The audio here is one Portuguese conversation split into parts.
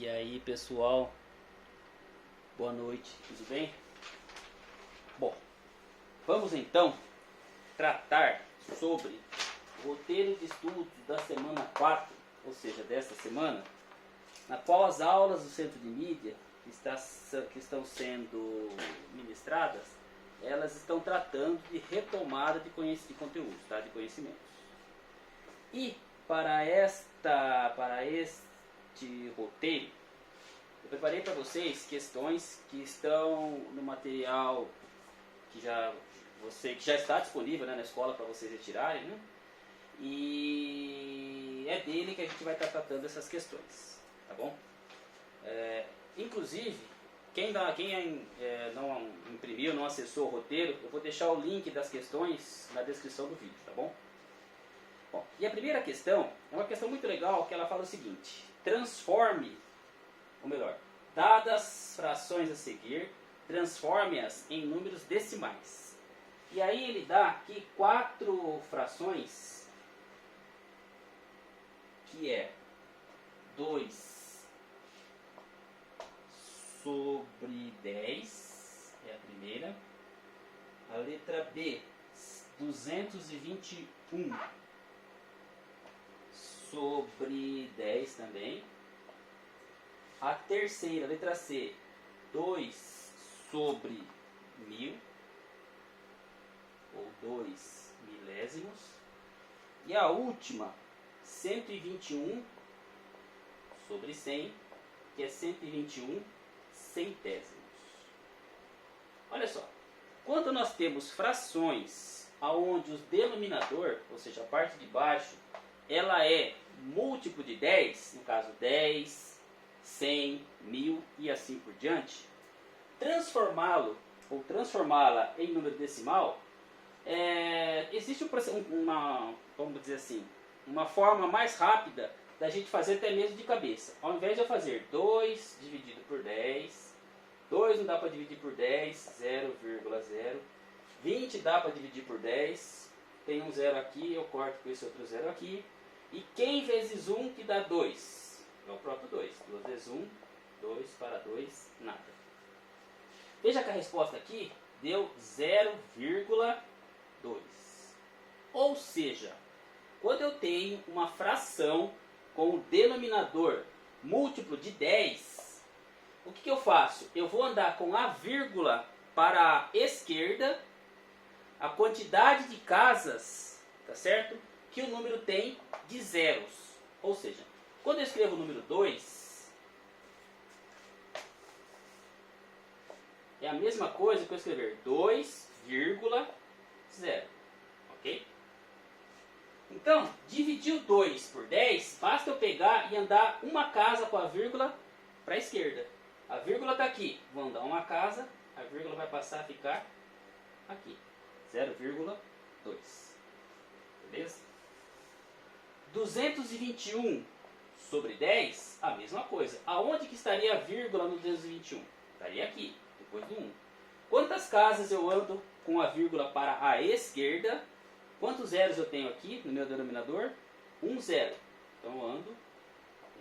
E aí, pessoal, boa noite, tudo bem? Bom, vamos então tratar sobre o roteiro de estudos da semana 4, ou seja, desta semana, na qual as aulas do Centro de Mídia que estão sendo ministradas, elas estão tratando de retomada de conteúdos, tá? De conhecimentos. E para este roteiro, eu preparei para vocês questões que estão no material que já está disponível, né, na escola para vocês retirarem, né? E é dele que a gente vai estar tratando essas questões, tá bom? Inclusive, quem não imprimiu, não acessou o roteiro, eu vou deixar o link das questões na descrição do vídeo, tá bom? Bom, e a primeira questão é uma questão muito legal, que ela fala o seguinte: transforme, ou melhor, dadas frações a seguir, transforme-as em números decimais. E aí ele dá aqui 4 frações, que é 2 sobre 10, é a primeira. A letra B, 221 sobre 10 também. A terceira, letra C, 2 sobre 1000, ou 2 milésimos. E a última, 121 sobre 100, que é 121 centésimos. Olha só, quando nós temos frações onde o denominador, ou seja, a parte de baixo, ela é múltiplo de 10, no caso 10, 100, 1000 e assim por diante, transformá-lo ou transformá-la em número decimal, existe vamos dizer assim, uma forma mais rápida da gente fazer até mesmo de cabeça. Ao invés de eu fazer 2 dividido por 10, 2 não dá para dividir por 10, 0,0. 20 dá para dividir por 10, tem um 0 aqui, eu corto com esse outro 0 aqui. E quem vezes 1 que dá 2? É o próprio 2. 2 vezes 1, 2 para 2, nada. Veja que a resposta aqui deu 0,2. Ou seja, quando eu tenho uma fração com o denominador múltiplo de 10, o que eu faço? Eu vou andar com a vírgula para a esquerda, a quantidade de casas, tá certo? Que o número tem de zeros. Ou seja, quando eu escrevo o número 2, é a mesma coisa que eu escrever 2,0. Ok? Então, dividir o 2 por 10, basta eu pegar e andar uma casa com a vírgula para a esquerda. A vírgula está aqui. Vou andar uma casa, a vírgula vai passar a ficar aqui. 0,2. Beleza? 221 sobre 10, a mesma coisa. Aonde que estaria a vírgula no 221? Estaria aqui, depois do 1. Quantas casas eu ando com a vírgula para a esquerda? Quantos zeros eu tenho aqui no meu denominador? 1 zero. Então eu ando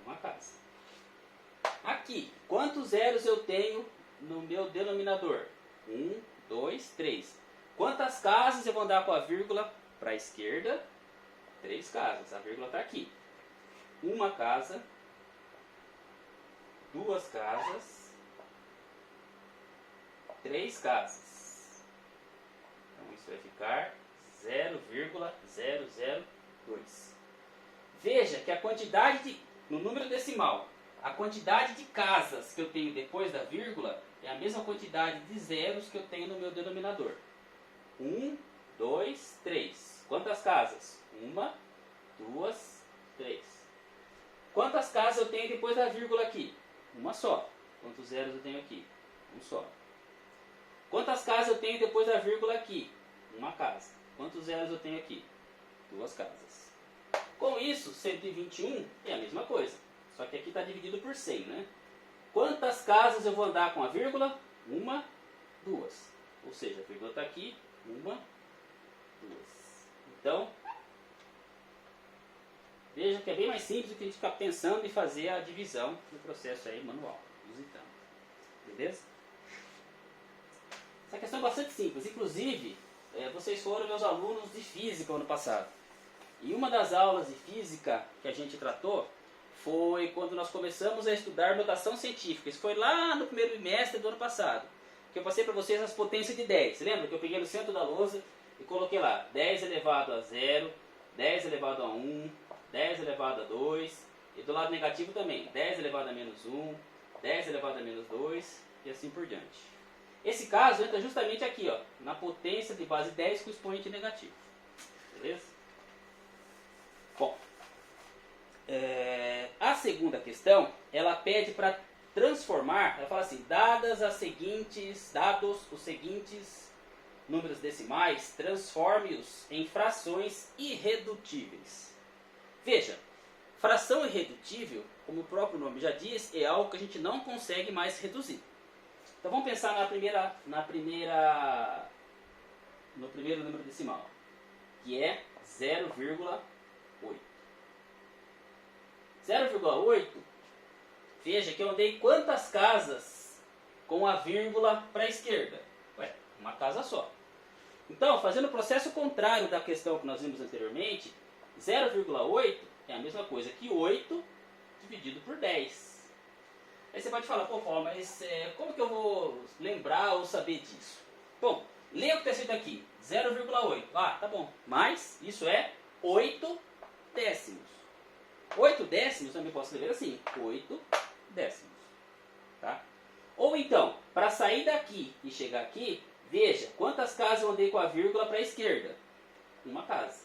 uma casa. Aqui, quantos zeros eu tenho no meu denominador? 1, 2, 3. Quantas casas eu vou andar com a vírgula para a esquerda? 3 casas. A vírgula está aqui. Uma casa, 2 casas, 3 casas. Então isso vai ficar 0,002. Veja que a quantidade no número decimal, a quantidade de casas que eu tenho depois da vírgula é a mesma quantidade de zeros que eu tenho no meu denominador. 1, 2, 3. Quantas casas? 1, 2, 3. Quantas casas eu tenho depois da vírgula aqui? Uma só. Quantos zeros eu tenho aqui? Um só. Quantas casas eu tenho depois da vírgula aqui? Uma casa. Quantos zeros eu tenho aqui? 2 casas. Com isso, 121 é a mesma coisa. Só que aqui está dividido por 100, né? Quantas casas eu vou andar com a vírgula? 1, 2. Ou seja, a vírgula está aqui. 1, 2. Então, Veja que é bem mais simples do que a gente ficar pensando em fazer a divisão no processo aí manual, digitando. Beleza? Essa questão é bastante simples. Inclusive, vocês foram meus alunos de física ano passado. E uma das aulas de física que a gente tratou foi quando nós começamos a estudar notação científica. Isso foi lá no primeiro bimestre do ano passado. Que eu passei para vocês as potências de 10. Você lembra que eu peguei no centro da lousa e coloquei lá 10 elevado a 0, 10 elevado a 1, 10 elevado a 2, e do lado negativo também, 10 elevado a menos 1, 10 elevado a menos 2, e assim por diante. Esse caso entra justamente aqui, ó, na potência de base 10 com expoente negativo. Beleza? Bom, a segunda questão, ela pede para transformar, ela fala assim, dados os seguintes números decimais, transforme-os em frações irredutíveis. Veja, fração irredutível, como o próprio nome já diz, é algo que a gente não consegue mais reduzir. Então vamos pensar no primeiro número decimal, que é 0,8. 0,8, veja que eu andei quantas casas com a vírgula para a esquerda? Ué, uma casa só. Então, fazendo o processo contrário da questão que nós vimos anteriormente, 0,8 é a mesma coisa que 8 dividido por 10. Aí você pode falar, pô Paulo, mas como que eu vou lembrar ou saber disso? Bom, leia o que está escrito aqui, 0,8. Ah, tá bom, mas isso é 8 décimos. 8 décimos também posso escrever assim, 8 décimos. Tá? Ou então, para sair daqui e chegar aqui, veja quantas casas eu andei com a vírgula para a esquerda. Uma casa.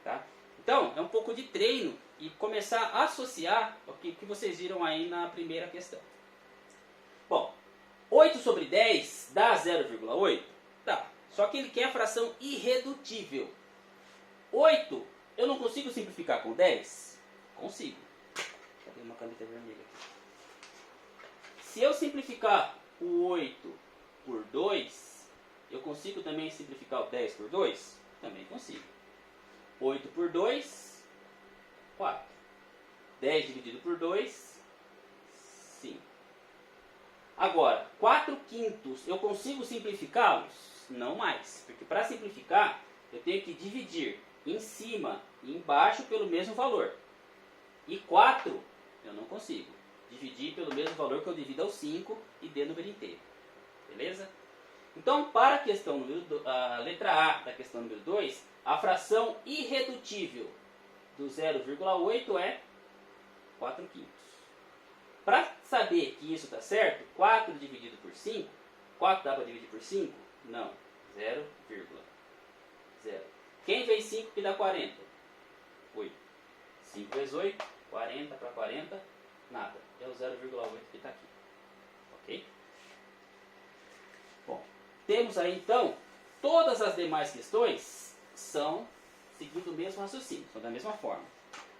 Tá? Então, é um pouco de treino e começar a associar o que vocês viram aí na primeira questão. Bom, 8 sobre 10 dá 0,8? Dá. Só que ele quer a fração irredutível. 8, eu não consigo simplificar com 10? Consigo. Cadê uma caneta vermelha aqui? Se eu simplificar o 8 por 2, eu consigo também simplificar o 10 por 2? Também consigo. 8 por 2, 4. 10 dividido por 2, 5. Agora, 4 quintos, eu consigo simplificá-los? Não mais. Porque para simplificar, eu tenho que dividir em cima e embaixo pelo mesmo valor. E 4 eu não consigo. Dividir pelo mesmo valor que eu divido ao 5 e dê número inteiro. Beleza? Então, para a questão a letra A da questão número 2, a fração irredutível do 0,8 é 4 quintos. Para saber que isso está certo, 4 dividido por 5, 4 dá para dividir por 5? Não, 0,0. Quem fez 5 que dá 40? 8. 5 vezes 8, 40 para 40, nada. É o 0,8 que está aqui. Ok? Bom, temos aí então, todas as demais questões são seguindo o mesmo raciocínio, são da mesma forma.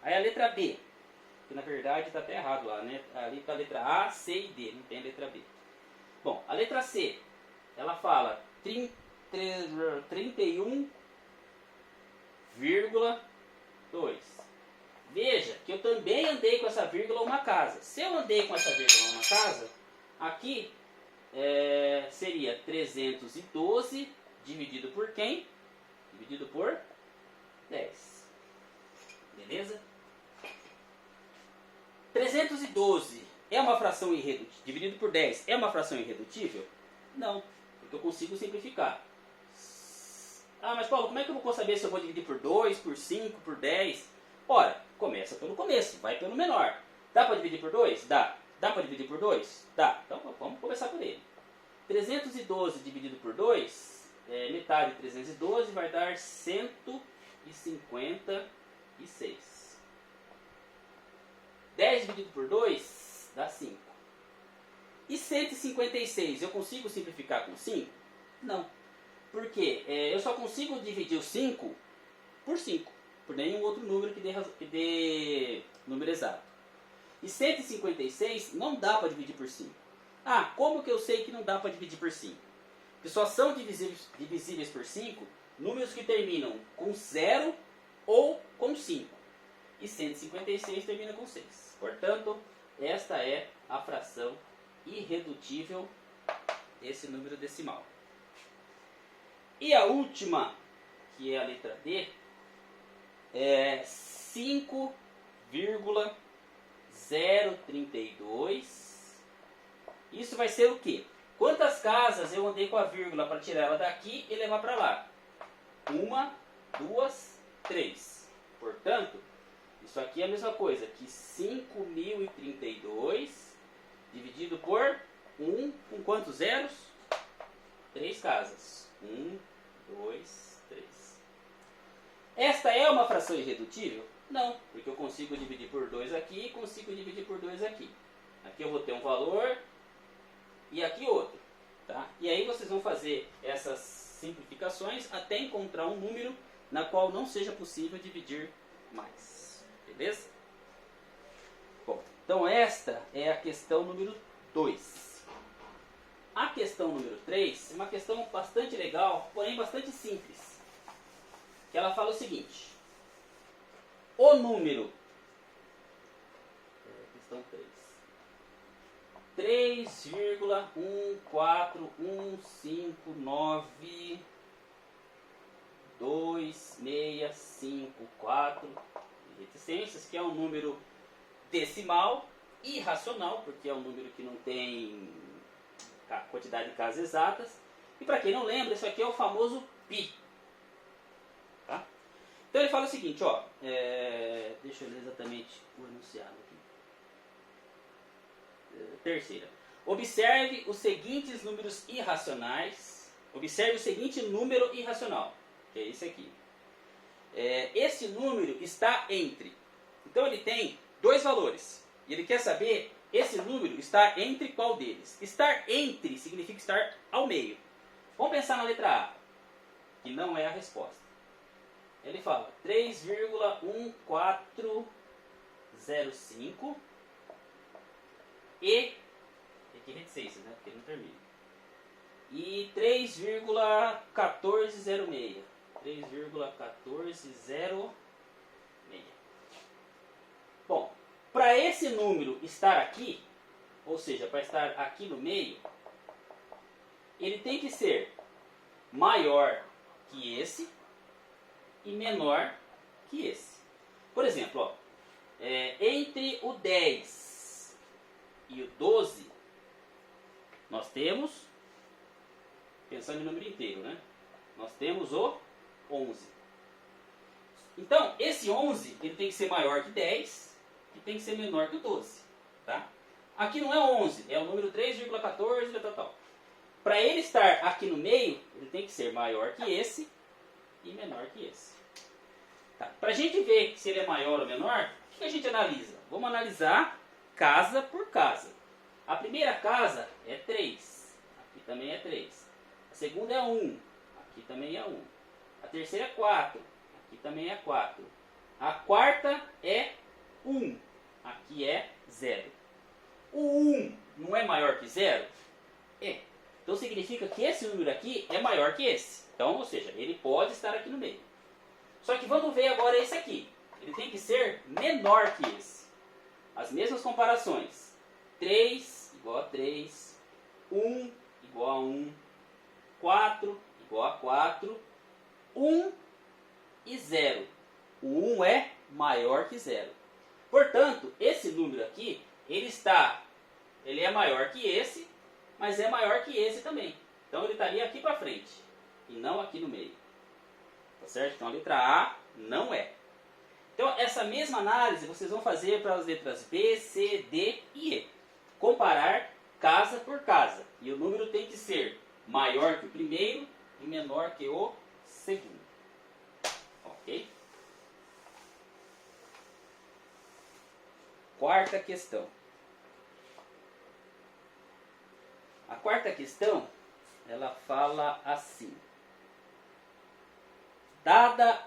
Aí a letra B, que na verdade está até errado lá, né? Ali está a letra A, C e D, não tem a letra B. Bom, a letra C, ela fala 31,2. Veja que eu também andei com essa vírgula uma casa. Se eu andei com essa vírgula uma casa, aqui seria 312 dividido por quem? Dividido por 10. Beleza? 312 é uma fração irredutível. Dividido por 10 é uma fração irredutível? Não, porque eu consigo simplificar. Ah, mas Paulo, como é que eu vou saber se eu vou dividir por 2, por 5, por 10? Ora, começa pelo começo, vai pelo menor. Dá para dividir por 2? Dá. Dá para dividir por 2? Dá. Então vamos começar por ele. 312 dividido por 2, metade de 312 vai dar 156. 10 dividido por 2 dá 5. E 156, eu consigo simplificar com 5? Não. Por quê? Eu só consigo dividir o 5 por 5. Por nenhum outro número que dê número exato. E 156 não dá para dividir por 5. Ah, como que eu sei que não dá para dividir por 5? Porque só são divisíveis por 5 números que terminam com 0 ou com 5. e 156 termina com 6. Portanto, esta é a fração irredutível desse número decimal. E a última, que é a letra D, é 5,032. Isso vai ser o quê? Quantas casas eu andei com a vírgula para tirar ela daqui e levar para lá? 1, 2, 3. Portanto, isso aqui é a mesma coisa que 5.032 dividido por 1 com quantos zeros? 3 casas. 1, 2, 3. Esta é uma fração irredutível? Não, porque eu consigo dividir por 2 aqui e consigo dividir por 2 aqui. Aqui eu vou ter um valor e aqui outro. Tá? E aí vocês vão fazer essas simplificações até encontrar um número na qual não seja possível dividir mais. Beleza? Bom, então esta é a questão número 2. A questão número 3 é uma questão bastante legal, porém bastante simples. Que ela fala o seguinte: o número, questão 3,141592654 reticências, que é um número decimal irracional, porque é um número que não tem quantidade de casas exatas. E para quem não lembra, isso aqui é o famoso π. Tá? Então ele fala o seguinte, ó, deixa eu ler exatamente o enunciado aqui. Terceira. Observe os seguintes números irracionais. Observe o seguinte número irracional, que é esse aqui. Esse número está entre. Então ele tem dois valores. E ele quer saber, esse número está entre qual deles? Estar entre significa estar ao meio. Vamos pensar na letra A, que não é a resposta. Ele fala 3,1405 e aqui reticências, né? Porque ele não termina. E 3,1406. 3,1406. Bom, para esse número estar aqui, ou seja, para estar aqui no meio, ele tem que ser maior que esse e menor que esse. Por exemplo, ó, entre o 10 e o 12, nós temos, pensando em número inteiro, né? Nós temos o 11. Então, esse 11 ele tem que ser maior que 10 e tem que ser menor que o 12. Tá? Aqui não é 11, é o número 3,14, tal. Para ele estar aqui no meio, ele tem que ser maior que esse e menor que esse. Tá? Para a gente ver se ele é maior ou menor, o que a gente analisa? Vamos analisar casa por casa. A primeira casa é 3, aqui também é 3. A segunda é 1, aqui também é 1. A terceira é 4, aqui também é 4. A quarta é 1, aqui é 0. O 1 não é maior que 0? É. Então significa que esse número aqui é maior que esse. Então, ou seja, ele pode estar aqui no meio. Só que vamos ver agora esse aqui. Ele tem que ser menor que esse. As mesmas comparações. 3 igual a 3. 1 igual a 1. 4 igual a 4. 1 e 0. O 1 é maior que 0. Portanto, esse número aqui, ele é maior que esse, mas é maior que esse também. Então ele estaria aqui para frente e não aqui no meio. Tá certo? Então a letra A não é. Então essa mesma análise vocês vão fazer para as letras B, C, D e E. Comparar casa por casa. E o número tem que ser maior que o primeiro e menor que o segundo. Ok? Quarta questão. A quarta questão, ela fala assim: dada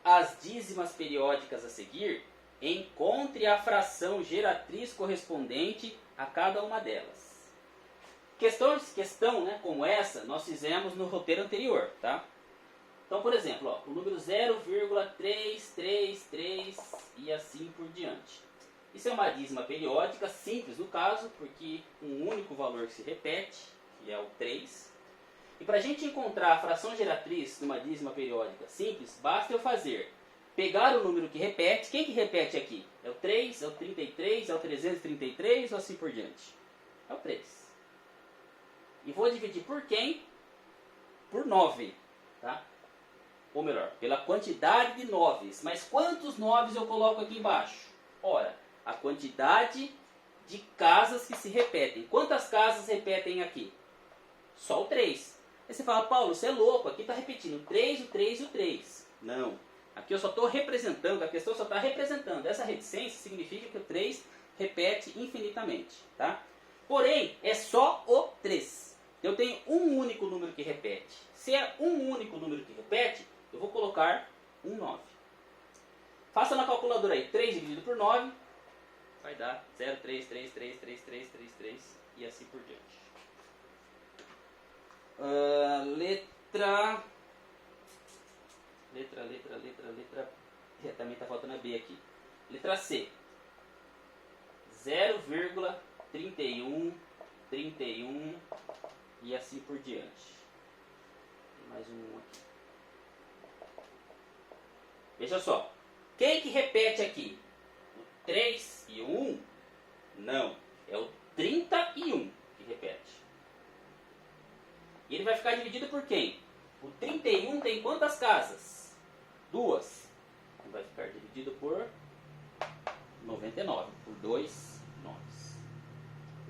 as dízimas periódicas a seguir, encontre a fração geratriz correspondente a cada uma delas. Questão, né, como essa, nós fizemos no roteiro anterior, tá? Então, por exemplo, ó, o número 0,333 e assim por diante. Isso é uma dízima periódica, simples no caso, porque um único valor que se repete, que é o 3. E para a gente encontrar a fração geratriz de uma dízima periódica simples, basta eu pegar o número que repete. Quem que repete aqui? É o 3, é o 33, é o 333 ou assim por diante? É o 3. E vou dividir por quem? Por 9. Tá? Ou melhor, pela quantidade de 9. Mas quantos 9 eu coloco aqui embaixo? Ora, a quantidade de casas que se repetem. Quantas casas repetem aqui? Só o 3. Aí você fala, Paulo, você é louco, aqui está repetindo o 3, o 3 e o 3. Não. Aqui eu só estou representando, a questão só está representando. Essa reticência significa que o 3 repete infinitamente. Tá? Porém, é só o 3. Eu tenho um único número que repete. Se é um único número que repete, eu vou colocar um 9. Faça na calculadora aí. 3 dividido por 9 vai dar 0,3333333 e assim por diante. Letra. Também está faltando a B aqui. Letra C. 0,3131 e assim por diante. Tem mais um aqui. Veja só. Quem que repete aqui? O 3 e o 1? Não. É o 31 que repete. E ele vai ficar dividido por quem? O 31 tem quantas casas? 2. Ele vai ficar dividido por 99. Por 2 9.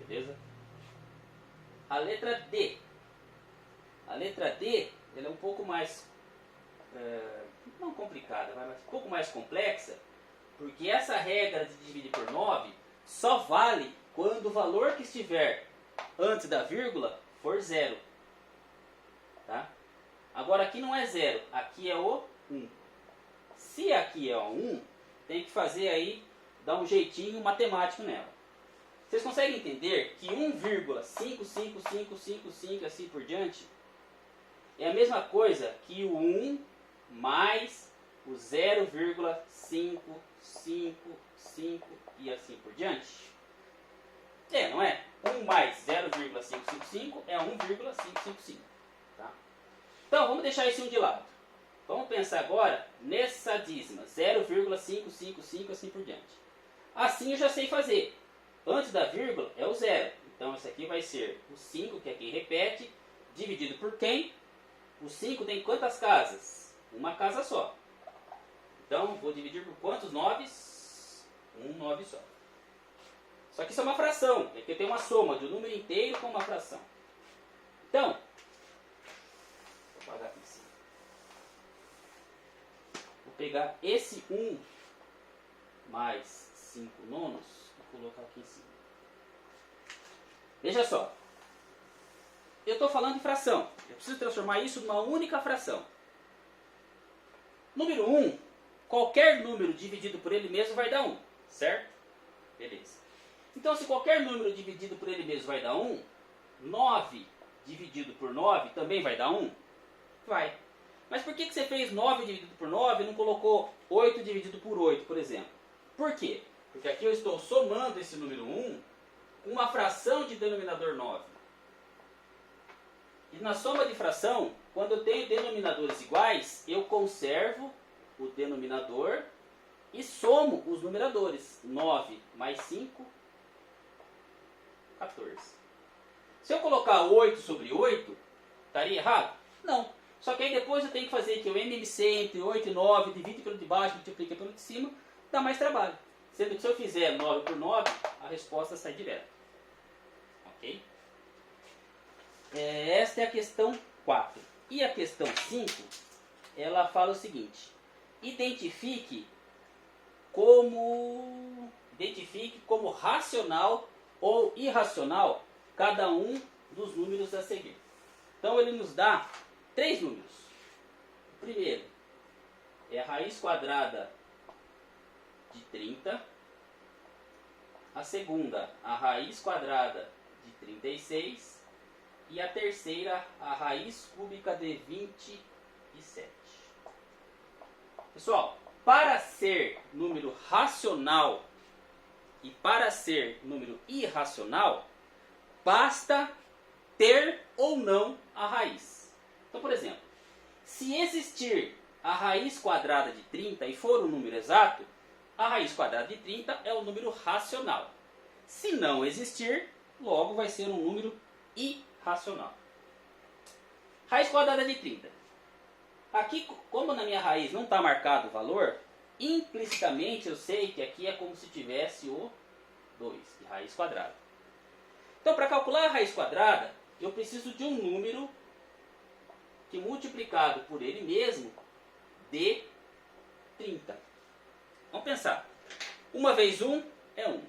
Beleza? A letra D. A letra D ela é um pouco mais... não complicada, mas um pouco mais complexa. Porque essa regra de dividir por 9 só vale quando o valor que estiver antes da vírgula for 0. Tá? Agora aqui não é 0, aqui é o 1. Se aqui é o 1, tem que fazer aí, dar um jeitinho matemático nela. Vocês conseguem entender que 1,55555 assim por diante é a mesma coisa que o 1 mais o 0,555 e assim por diante? É, não é? 1 mais 0,555 é 1,555. Tá? Então, vamos deixar esse 1 de lado. Vamos pensar agora nessa dízima, 0,555 assim por diante. Assim eu já sei fazer. Antes da vírgula é o 0. Então, esse aqui vai ser o 5, que aqui repete, dividido por quem? O 5 tem quantas casas? Uma casa só. Então, vou dividir por quantos 9? Um 9 só. Só que isso é uma fração. Aqui tem uma soma de um número inteiro com uma fração. Então, vou apagar aqui em cima. Vou pegar esse 1 mais 5 nonos e colocar aqui em cima. Veja só. Eu estou falando de fração. Eu preciso transformar isso numa única fração. Número 1, qualquer número dividido por ele mesmo vai dar 1, certo? Beleza. Então, se qualquer número dividido por ele mesmo vai dar 1, 9 dividido por 9 também vai dar 1? Vai. Mas por que você fez 9 dividido por 9 e não colocou 8 dividido por 8, por exemplo? Por quê? Porque aqui eu estou somando esse número 1 com uma fração de denominador 9. E na soma de fração, quando eu tenho denominadores iguais, eu conservo o denominador e somo os numeradores. 9 mais 5, 14. Se eu colocar 8 sobre 8, estaria errado? Não. Só que aí depois eu tenho que fazer que o MMC entre 8 e 9, divide pelo de baixo, multiplica pelo de cima, dá mais trabalho. Sendo que se eu fizer 9 por 9, a resposta sai direto. Ok? Esta é a questão 4. E a questão 5, ela fala o seguinte: identifique como racional ou irracional cada um dos números a seguir. Então ele nos dá 3 números. O primeiro é a raiz quadrada de 30. A segunda, a raiz quadrada de 36. E a terceira, a raiz cúbica de 27. Pessoal, para ser número racional e para ser número irracional, basta ter ou não a raiz. Então, por exemplo, se existir a raiz quadrada de 30 e for um número exato, a raiz quadrada de 30 é um número racional. Se não existir, logo vai ser um número irracional. Raiz quadrada de 30. Aqui, como na minha raiz não está marcado o valor, implicitamente eu sei que aqui é como se tivesse o 2, de raiz quadrada. Então, para calcular a raiz quadrada, eu preciso de um número que multiplicado por ele mesmo dê 30. Vamos pensar. 1 vezes 1 é 1.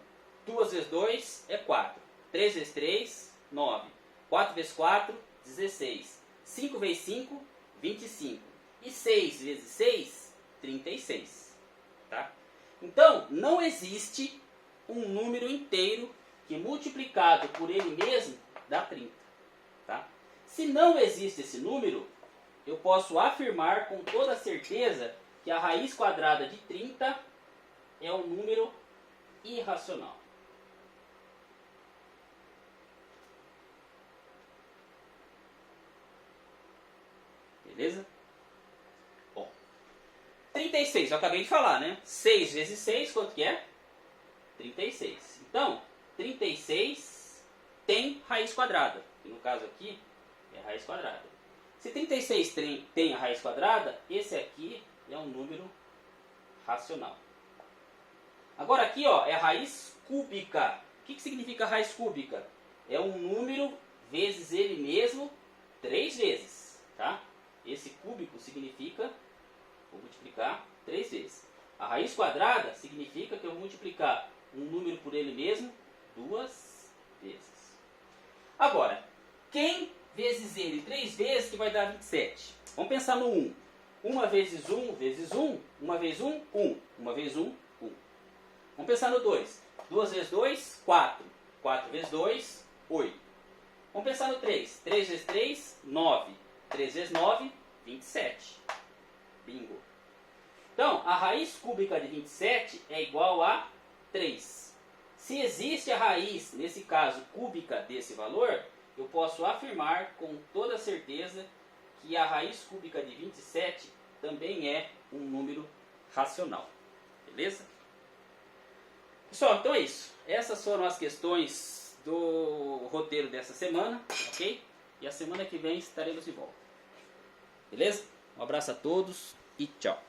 2 vezes 2 é 4. 3 vezes 3, 9. 4 vezes 4, 16. 5 vezes 5, 25. E 6 vezes 6, 36. Tá? Então, não existe um número inteiro que multiplicado por ele mesmo dá 30. Tá? Se não existe esse número, eu posso afirmar com toda certeza que a raiz quadrada de 30 é um número irracional. Beleza? Bom, 36, eu acabei de falar, né? 6 vezes 6, quanto que é? 36. Então, 36 tem raiz quadrada. Que no caso aqui é raiz quadrada. Se 36 tem a raiz quadrada, esse aqui é um número racional. Agora aqui, ó, é a raiz cúbica. O que significa raiz cúbica? É um número vezes ele mesmo 3 vezes. Tá? Esse cúbico significa, vou multiplicar 3 vezes. A raiz quadrada significa que eu vou multiplicar um número por ele mesmo 2 vezes. Agora, quem vezes ele 3 vezes que vai dar 27? Vamos pensar no 1. 1 vezes 1 vezes 1. 1 vezes 1, 1. 1 vezes 1, 1. Vamos pensar no 2. 2 vezes 2, 4. 4 vezes 2, 8. Vamos pensar no 3. 3 vezes 3, 9. 3 vezes 9, 27. Bingo. Então, a raiz cúbica de 27 é igual a 3. Se existe a raiz, nesse caso, cúbica desse valor, eu posso afirmar com toda certeza que a raiz cúbica de 27 também é um número racional. Beleza? Pessoal, então é isso. Essas foram as questões do roteiro dessa semana, ok? E a semana que vem estaremos de volta. Beleza? Um abraço a todos e tchau.